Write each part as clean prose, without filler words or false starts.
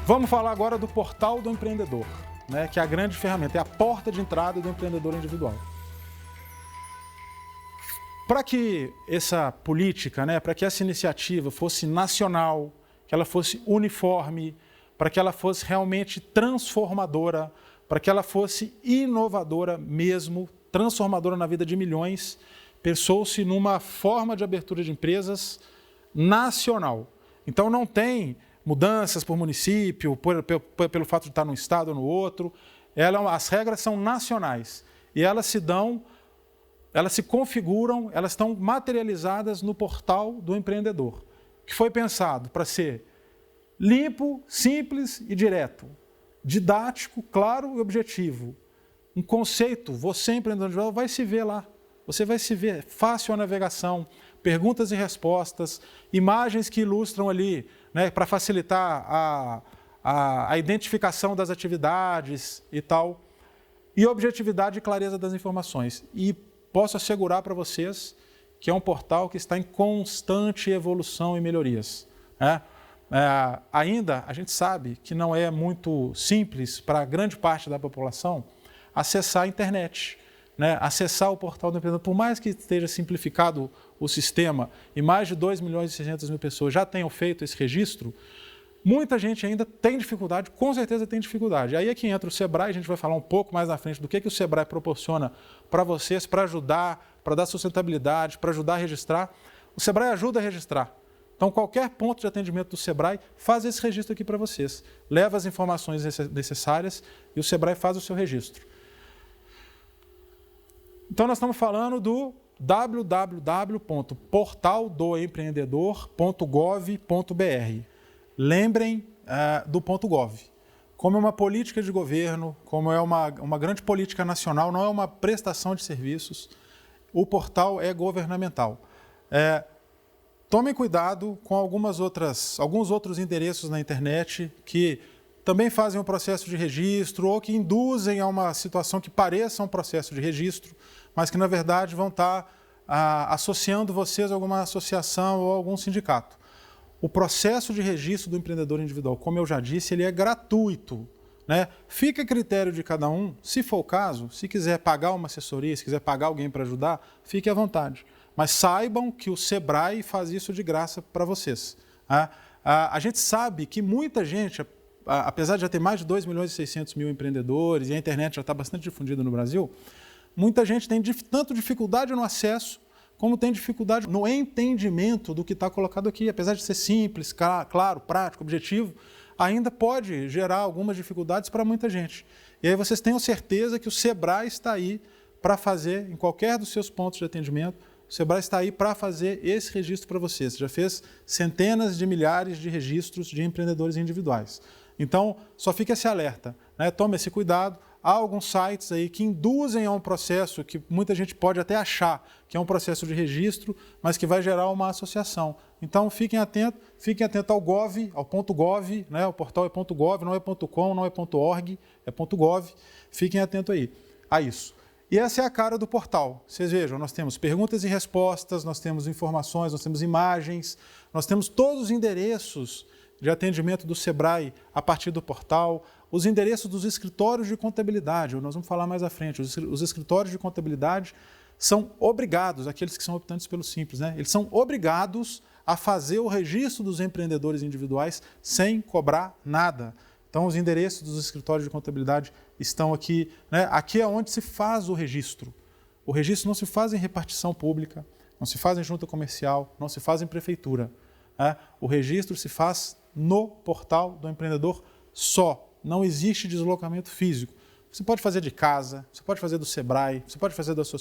Vamos falar agora do portal do empreendedor, né, que é a grande ferramenta, é a porta de entrada do empreendedor individual. Para que essa política, né, para que essa iniciativa fosse nacional, que ela fosse uniforme, para que ela fosse realmente transformadora, para que ela fosse inovadora mesmo, transformadora na vida de milhões, pensou-se numa forma de abertura de empresas nacional. Então não tem mudanças por município, pelo fato de estar num estado ou no outro. As regras são nacionais e elas se configuram, elas estão materializadas no portal do empreendedor, que foi pensado para ser limpo, simples e direto, didático, claro e objetivo. Um conceito, você empreendedor individual vai se ver lá, você vai se ver, fácil a navegação, perguntas e respostas, imagens que ilustram ali, né, para facilitar a identificação das atividades e tal, e objetividade e clareza das informações. E posso assegurar para vocês que é um portal que está em constante evolução e melhorias, né? Ainda a gente sabe que não é muito simples para grande parte da população acessar a internet, né? Acessar o portal do empreendedor. Por mais que esteja simplificado o sistema e mais de 2.600.000 pessoas já tenham feito esse registro, muita gente ainda tem dificuldade, com certeza tem dificuldade. Aí é que entra o Sebrae, a gente vai falar um pouco mais na frente do que o Sebrae proporciona para vocês, para ajudar, para dar sustentabilidade, para ajudar a registrar. O Sebrae ajuda a registrar. Então, qualquer ponto de atendimento do Sebrae faz esse registro aqui para vocês. Leva as informações necessárias e o Sebrae faz o seu registro. Então, nós estamos falando do www.portaldoempreendedor.gov.br. Lembrem do .gov. Como é uma política de governo, como é uma grande política nacional, não é uma prestação de serviços, o portal é governamental. Tomem cuidado com alguns outros endereços na internet que também fazem um processo de registro ou que induzem a uma situação que pareça um processo de registro, mas que, na verdade, vão estar associando vocês a alguma associação ou algum sindicato. O processo de registro do empreendedor individual, como eu já disse, ele é gratuito, né? Fica a critério de cada um, se for o caso, se quiser pagar uma assessoria, se quiser pagar alguém para ajudar, fique à vontade. Mas saibam que o Sebrae faz isso de graça para vocês. A gente sabe que muita gente, apesar de já ter mais de 2.600.000 empreendedores e a internet já está bastante difundida no Brasil, muita gente tem tanto dificuldade no acesso, como tem dificuldade no entendimento do que está colocado aqui. Apesar de ser simples, claro, prático, objetivo, ainda pode gerar algumas dificuldades para muita gente. E aí vocês tenham certeza que o Sebrae está aí para fazer, em qualquer dos seus pontos de atendimento, o Sebrae está aí para fazer esse registro para vocês. Já fez centenas de milhares de registros de empreendedores individuais. Então, só fique esse alerta, né? Tome esse cuidado. Há alguns sites aí que induzem a um processo que muita gente pode até achar que é um processo de registro, mas que vai gerar uma associação. Então, fiquem atentos ao .gov, ao .gov, né? O portal é .gov, não é .com, não é .org, é .gov. Fiquem atentos aí a isso. E essa é a cara do portal. Vocês vejam, nós temos perguntas e respostas, nós temos informações, nós temos imagens, nós temos todos os endereços de atendimento do Sebrae a partir do portal, os endereços dos escritórios de contabilidade, nós vamos falar mais à frente, os escritórios de contabilidade são obrigados, aqueles que são optantes pelo Simples, né? Eles são obrigados a fazer o registro dos empreendedores individuais sem cobrar nada. Então, os endereços dos escritórios de contabilidade estão aqui, né? Aqui é onde se faz o registro. O registro não se faz em repartição pública, não se faz em junta comercial, não se faz em prefeitura, né? O registro se faz no portal do empreendedor só. Não existe deslocamento físico. Você pode fazer de casa, você pode fazer do Sebrae, você pode fazer da sua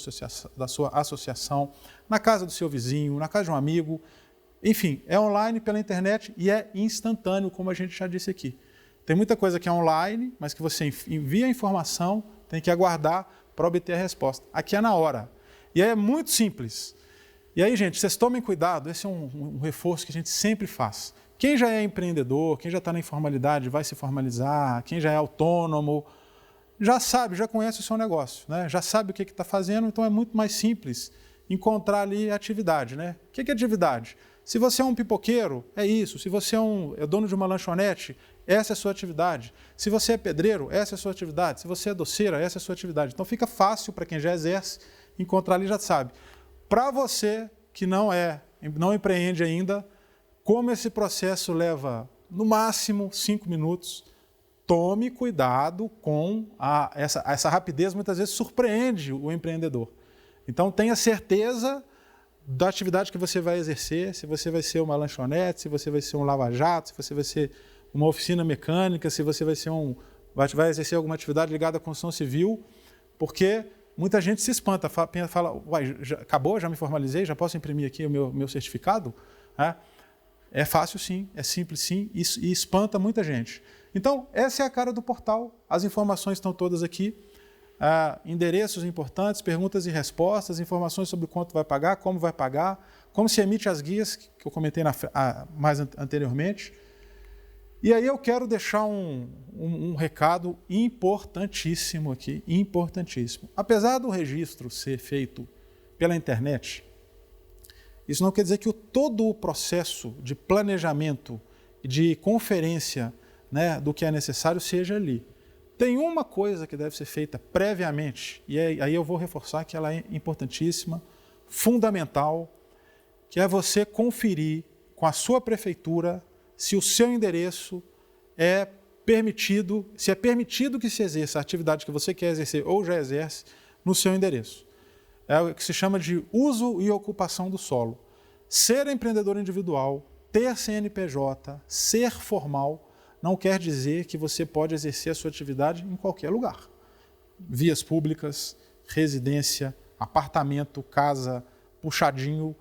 associação, na casa do seu vizinho, na casa de um amigo. Enfim, é online pela internet e é instantâneo, como a gente já disse aqui. Tem muita coisa que é online, mas que você envia a informação, tem que aguardar para obter a resposta. Aqui é na hora. E aí é muito simples. E aí, gente, vocês tomem cuidado, esse é um reforço que a gente sempre faz. Quem já é empreendedor, quem já está na informalidade, vai se formalizar, quem já é autônomo, já sabe, já conhece o seu negócio, né? Já sabe o que está fazendo, então é muito mais simples encontrar ali a atividade, né? O que é atividade? Se você é um pipoqueiro, é isso. Se você é dono de uma lanchonete, essa é a sua atividade. Se você é pedreiro, essa é a sua atividade. Se você é doceira, essa é a sua atividade. Então fica fácil para quem já exerce encontrar ali, já sabe. Para você que não empreende ainda, como esse processo leva no máximo 5 minutos, tome cuidado com essa rapidez, muitas vezes surpreende o empreendedor. Então tenha certeza da atividade que você vai exercer, se você vai ser uma lanchonete, se você vai ser um lava-jato, se você vai ser uma oficina mecânica, se você vai exercer alguma atividade ligada à construção civil, porque muita gente se espanta, fala, uai, acabou, já me formalizei, já posso imprimir aqui o meu certificado? É fácil sim, é simples sim, e espanta muita gente. Então, essa é a cara do portal, as informações estão todas aqui, endereços importantes, perguntas e respostas, informações sobre quanto vai pagar, como se emite as guias, que eu comentei mais anteriormente. E aí eu quero deixar um recado importantíssimo aqui, importantíssimo. Apesar do registro ser feito pela internet, isso não quer dizer que todo o processo de planejamento e de conferência, né, do que é necessário seja ali. Tem uma coisa que deve ser feita previamente, e aí eu vou reforçar que ela é importantíssima, fundamental, que é você conferir com a sua prefeitura se o seu endereço é permitido, se é permitido que se exerça a atividade que você quer exercer ou já exerce no seu endereço. É o que se chama de uso e ocupação do solo. Ser empreendedor individual, ter CNPJ, ser formal, não quer dizer que você pode exercer a sua atividade em qualquer lugar. Vias públicas, residência, apartamento, casa, puxadinho.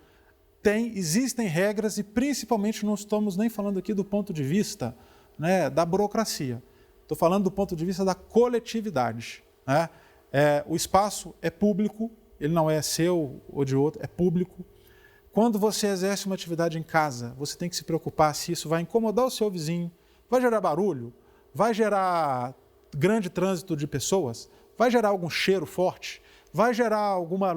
Existem regras e principalmente não estamos nem falando aqui do ponto de vista, né, da burocracia. Estou falando do ponto de vista da coletividade. Né? O espaço é público, ele não é seu ou de outro, é público. Quando você exerce uma atividade em casa, você tem que se preocupar se isso vai incomodar o seu vizinho, vai gerar barulho, vai gerar grande trânsito de pessoas, vai gerar algum cheiro forte, vai gerar alguma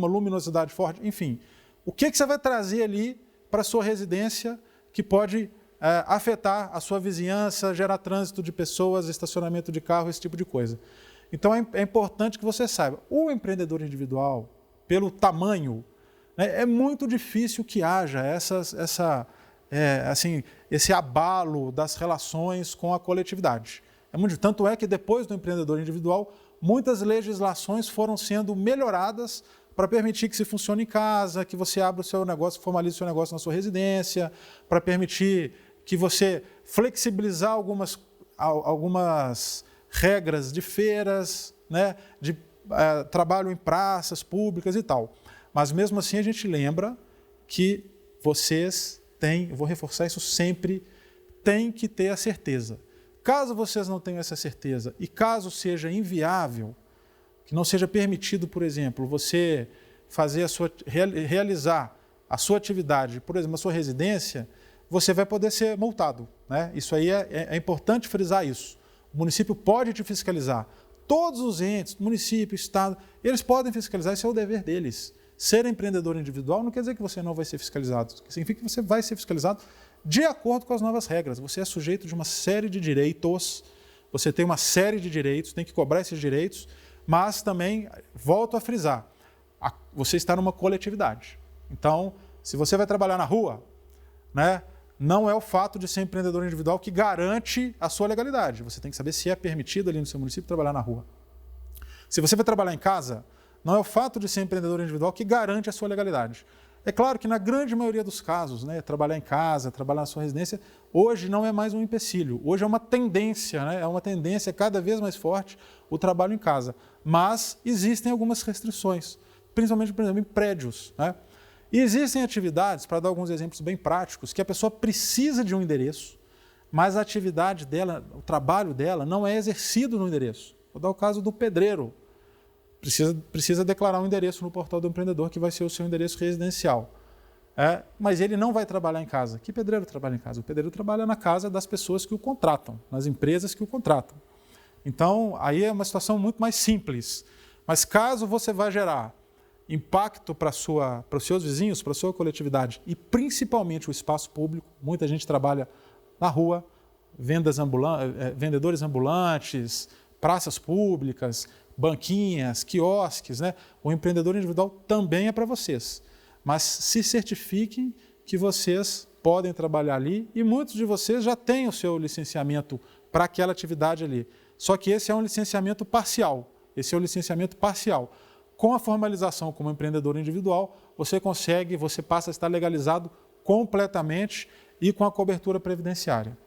luminosidade forte, enfim. O que você vai trazer ali para a sua residência que pode afetar a sua vizinhança, gerar trânsito de pessoas, estacionamento de carro, esse tipo de coisa. Então é importante que você saiba, o empreendedor individual, pelo tamanho, né, é muito difícil que haja esse abalo das relações com a coletividade. Tanto é que depois do empreendedor individual, muitas legislações foram sendo melhoradas para permitir que se funcione em casa, que você abra o seu negócio, formalize o seu negócio na sua residência, para permitir que você flexibilizar algumas regras de feiras, né, de trabalho em praças públicas e tal. Mas mesmo assim a gente lembra que vocês têm, eu vou reforçar isso sempre, têm que ter a certeza. Caso vocês não tenham essa certeza e caso seja inviável, que não seja permitido, por exemplo, você realizar a sua atividade, por exemplo, a sua residência, você vai poder ser multado. Né? Isso aí é importante frisar isso. O município pode te fiscalizar. Todos os entes, município, estado, eles podem fiscalizar, isso é o dever deles. Ser empreendedor individual não quer dizer que você não vai ser fiscalizado. Significa que você vai ser fiscalizado de acordo com as novas regras. Você é sujeito de uma série de direitos, você tem uma série de direitos, tem que cobrar esses direitos, mas também, volto a frisar, você está numa coletividade. Então, se você vai trabalhar na rua, né, não é o fato de ser empreendedor individual que garante a sua legalidade. Você tem que saber se é permitido ali no seu município trabalhar na rua. Se você vai trabalhar em casa, não é o fato de ser empreendedor individual que garante a sua legalidade. É claro que na grande maioria dos casos, né, trabalhar em casa, trabalhar na sua residência, hoje não é mais um empecilho. Hoje é uma tendência, né, é uma tendência cada vez mais forte o trabalho em casa. Mas existem algumas restrições, principalmente, por exemplo, em prédios. Né? E existem atividades, para dar alguns exemplos bem práticos, que a pessoa precisa de um endereço, mas a atividade dela, o trabalho dela, não é exercido no endereço. Vou dar o caso do pedreiro. Precisa declarar um endereço no portal do empreendedor, que vai ser o seu endereço residencial. Mas ele não vai trabalhar em casa. Que pedreiro trabalha em casa? O pedreiro trabalha na casa das pessoas que o contratam, nas empresas que o contratam. Então, aí é uma situação muito mais simples. Mas caso você vá gerar impacto para os seus vizinhos, para a sua coletividade e principalmente o espaço público, muita gente trabalha na rua, vendedores ambulantes, praças públicas, banquinhas, quiosques, né? O empreendedor individual também é para vocês. Mas se certifiquem que vocês podem trabalhar ali e muitos de vocês já têm o seu licenciamento para aquela atividade ali. Só que esse é um licenciamento parcial. Com a formalização como empreendedor individual, você passa a estar legalizado completamente e com a cobertura previdenciária.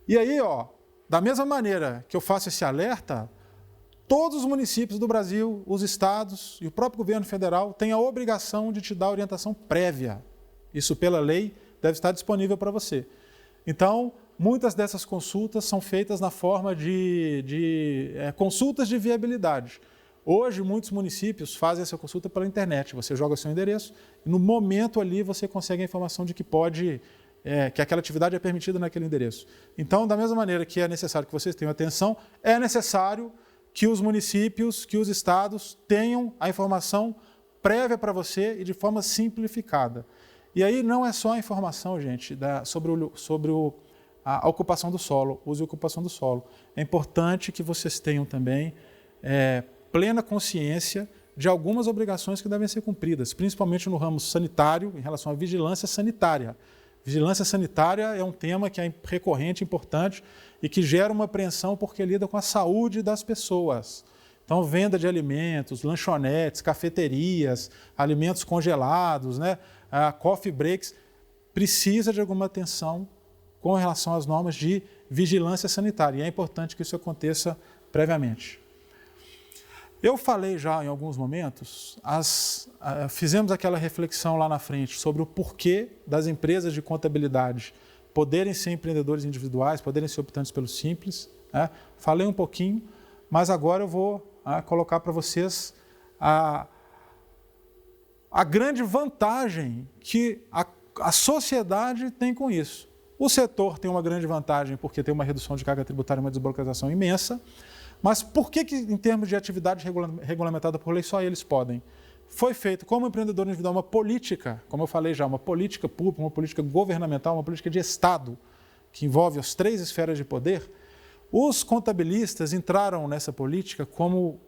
E aí, da mesma maneira que eu faço esse alerta, todos os municípios do Brasil, os estados e o próprio governo federal têm a obrigação de te dar orientação prévia. Isso, pela lei, deve estar disponível para você. Então, muitas dessas consultas são feitas na forma de consultas de viabilidade. Hoje, muitos municípios fazem essa consulta pela internet. Você joga seu endereço e, no momento ali, você consegue a informação de que que aquela atividade é permitida naquele endereço. Então, da mesma maneira que é necessário que vocês tenham atenção, é necessário que os municípios, que os estados tenham a informação prévia para você e de forma simplificada. E aí não é só a informação, gente, sobre a ocupação do solo, uso e ocupação do solo. É importante que vocês tenham também plena consciência de algumas obrigações que devem ser cumpridas, principalmente no ramo sanitário, em relação à vigilância sanitária. Vigilância sanitária é um tema que é recorrente, importante e que gera uma apreensão porque lida com a saúde das pessoas. Então, venda de alimentos, lanchonetes, cafeterias, alimentos congelados, né? Coffee breaks, precisa de alguma atenção com relação às normas de vigilância sanitária. E é importante que isso aconteça previamente. Eu falei já em alguns momentos, fizemos aquela reflexão lá na frente sobre o porquê das empresas de contabilidade poderem ser empreendedores individuais, poderem ser optantes pelo Simples. Falei um pouquinho, mas agora eu vou colocar para vocês a grande vantagem que a sociedade tem com isso. O setor tem uma grande vantagem porque tem uma redução de carga tributária e uma desburocratização imensa. Mas por que, em termos de atividade regulamentada por lei, só eles podem? Foi feito como empreendedor individual uma política, como eu falei já, uma política pública, uma política governamental, uma política de Estado, que envolve as 3 esferas de poder. Os contabilistas entraram nessa política como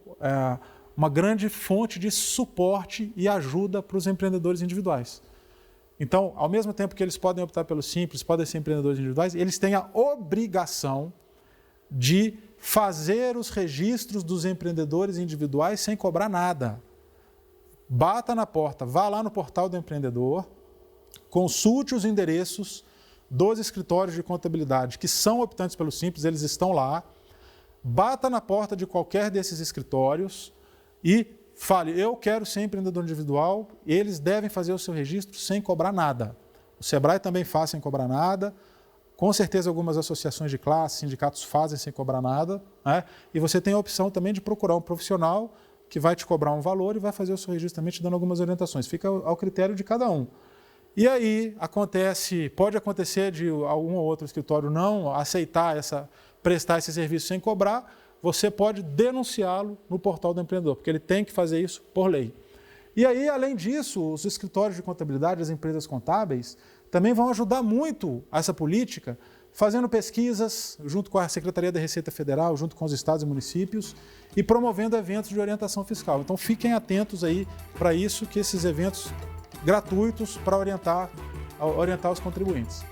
uma grande fonte de suporte e ajuda para os empreendedores individuais. Então, ao mesmo tempo que eles podem optar pelo Simples, podem ser empreendedores individuais, eles têm a obrigação de fazer os registros dos empreendedores individuais sem cobrar nada. Bata na porta, vá lá no portal do empreendedor, consulte os endereços dos escritórios de contabilidade que são optantes pelo Simples, eles estão lá, bata na porta de qualquer desses escritórios e fale, eu quero ser empreendedor individual, eles devem fazer o seu registro sem cobrar nada. O Sebrae também faz sem cobrar nada. Com certeza algumas associações de classe, sindicatos fazem sem cobrar nada, né? E você tem a opção também de procurar um profissional que vai te cobrar um valor e vai fazer o seu registro também te dando algumas orientações. Fica ao critério de cada um. E aí pode acontecer de algum ou outro escritório não aceitar prestar esse serviço sem cobrar, você pode denunciá-lo no portal do empreendedor, porque ele tem que fazer isso por lei. E aí, além disso, os escritórios de contabilidade, as empresas contábeis, também vão ajudar muito essa política, fazendo pesquisas junto com a Secretaria da Receita Federal, junto com os estados e municípios, e promovendo eventos de orientação fiscal. Então fiquem atentos aí para isso, que esses eventos gratuitos para orientar os contribuintes.